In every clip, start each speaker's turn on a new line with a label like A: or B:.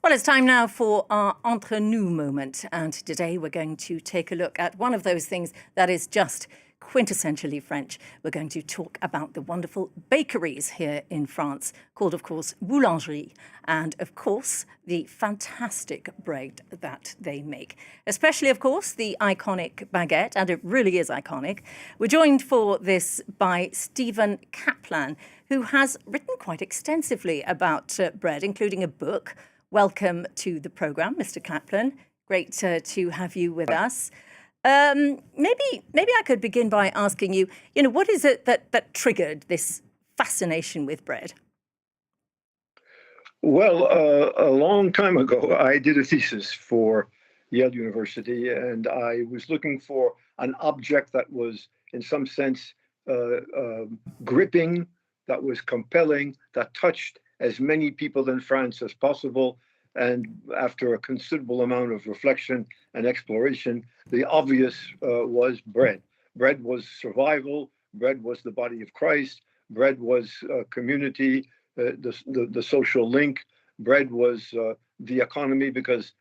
A: Well, it's time now for our Entre Nous moment. And today we're going to take a look at one of those things that is just quintessentially French. We're going to talk about the wonderful bakeries here in France, called, of course, boulangerie. And, of course, the fantastic bread that they make. Especially, of course, the iconic baguette, and it really is iconic. We're joined for this by Steven Kaplan, who has written quite extensively about bread, including a book. Welcome to the program, Mr. Kaplan. Great to have you with us. Maybe I could begin by asking you, what is it that triggered this fascination with bread?
B: Well, a long time ago, I did a thesis for Yale University, and I was looking for an object that was, in some sense, gripping, that was compelling, that touched as many people in France as possible. And after a considerable amount of reflection and exploration, the obvious was bread. Bread was survival. Bread was the body of Christ. Bread was community, the social link. Bread was the economy, because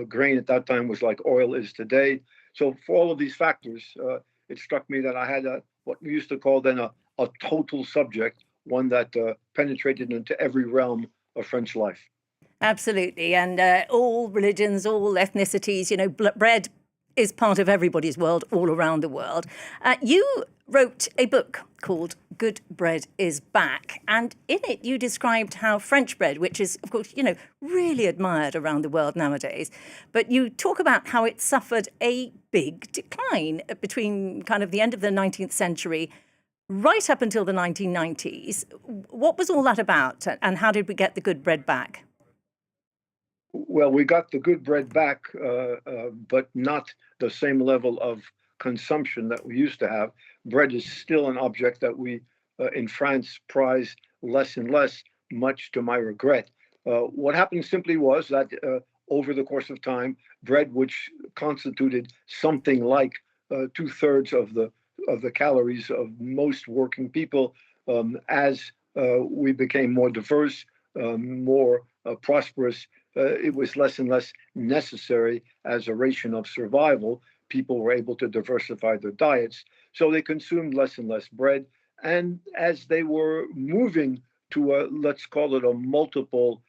B: grain at that time was like oil is today. So for all of these factors, it struck me that I had what we used to call then a total subject, one that penetrated into every realm of French life.
A: Absolutely. And all religions, all ethnicities, bread is part of everybody's world all around the world. You wrote a book called Good Bread is Back. And in it, you described how French bread, which is, of course, really admired around the world nowadays, but you talk about how it suffered a big decline between kind of the end of the 19th century right up until the 1990s. What was all that about? And how did we get the good bread back?
B: Well, we got the good bread back, but not the same level of consumption that we used to have. Bread is still an object that we in France prize less and less, much to my regret. What happened simply was that over the course of time, bread, which constituted something like 2/3 of the calories of most working people, as we became more diverse, more prosperous, it was less and less necessary as a ration of survival. People were able to diversify their diets, so they consumed less and less bread. And as they were moving to let's call it a multiple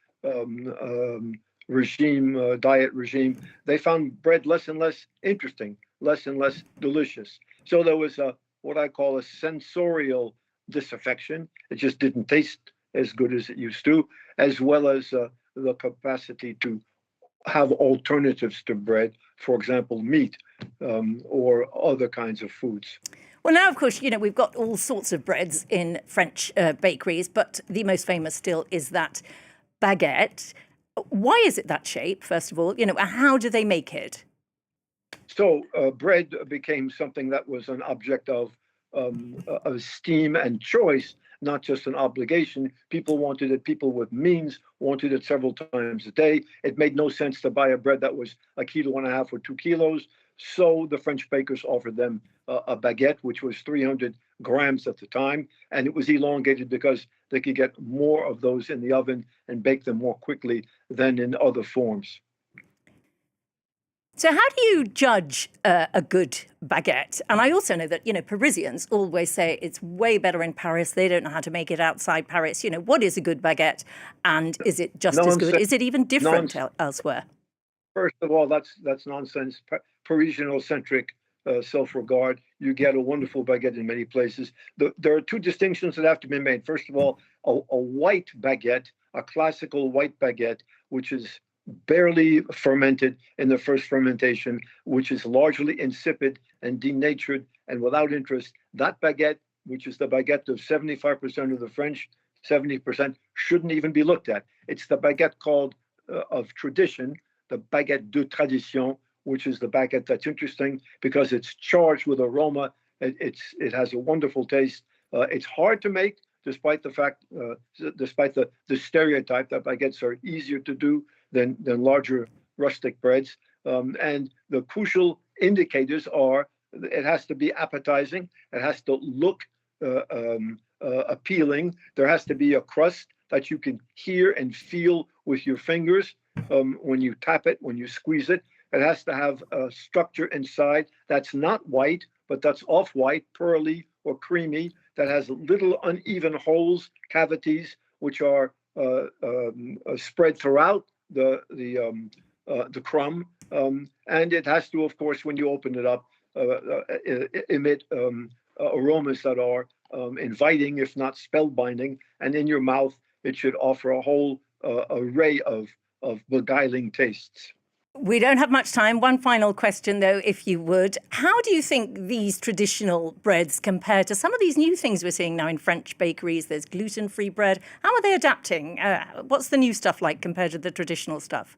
B: diet regime, they found bread less and less interesting, less and less delicious. So there was what I call a sensorial disaffection. It just didn't taste as good as it used to, as well as the capacity to have alternatives to bread, for example, meat or other kinds of foods.
A: Well, now, of course, we've got all sorts of breads in French bakeries, but the most famous still is that baguette. Why is it that shape, first of all? How do they make it?
B: So bread became something that was an object of esteem and choice, not just an obligation. People wanted it. People with means wanted it several times a day. It made no sense to buy a bread that was 1.5 kilos or 2 kilos. So the French bakers offered them a baguette, which was 300 grams at the time. And it was elongated because they could get more of those in the oven and bake them more quickly than in other forms.
A: So how do you judge a good baguette? And I also know that, Parisians always say it's way better in Paris. They don't know how to make it outside Paris. What is a good baguette? And is it just as good? Is it even different elsewhere?
B: First of all, that's nonsense. Parisian-centric self-regard. You get a wonderful baguette in many places. There are two distinctions that have to be made. First of all, a white baguette, a classical white baguette, which is barely fermented in the first fermentation, which is largely insipid and denatured and without interest. That baguette, which is the baguette of 75% of the French, 70% shouldn't even be looked at. It's the baguette called of tradition, the baguette de tradition, which is the baguette that's interesting because it's charged with aroma. It has a wonderful taste. It's hard to make, despite the fact, despite the stereotype that baguettes are easier to do than larger rustic breads. And the crucial indicators are it has to be appetizing. It has to look appealing. There has to be a crust that you can hear and feel with your fingers. when you tap it, when you squeeze it. It has to have a structure inside that's not white, but that's off-white, pearly or creamy, that has little uneven holes, cavities, which are spread throughout the crumb. And it has to, of course, when you open it up, emit aromas that are inviting, if not spellbinding. And in your mouth, it should offer a whole array of beguiling tastes.
A: We don't have much time. One final question, though, if you would. How do you think these traditional breads compare to some of these new things we're seeing now in French bakeries? There's gluten-free bread. How are they adapting? What's the new stuff like compared to the traditional stuff?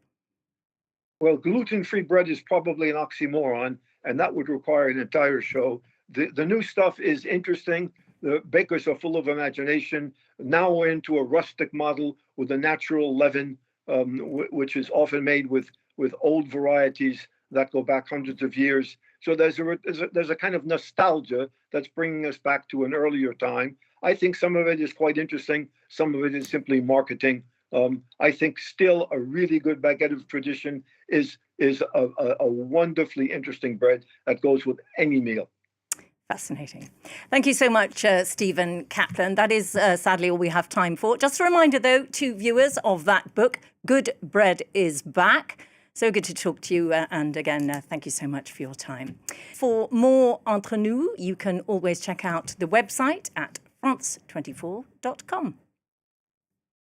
B: Well, gluten-free bread is probably an oxymoron, and that would require an entire show. The new stuff is interesting. The bakers are full of imagination. Now we're into a rustic model with a natural leaven, which is often made with old varieties that go back hundreds of years. So there's a kind of nostalgia that's bringing us back to an earlier time. I think some of it is quite interesting. Some of it is simply marketing. I think still a really good baguette of tradition is a wonderfully interesting bread that goes with any meal.
A: Fascinating. Thank you so much, Steven Kaplan. That is sadly all we have time for. Just a reminder, though, to viewers of that book, Good Bread is Back. So good to talk to you. And again, thank you so much for your time. For more Entre Nous, you can always check out the website at france24.com.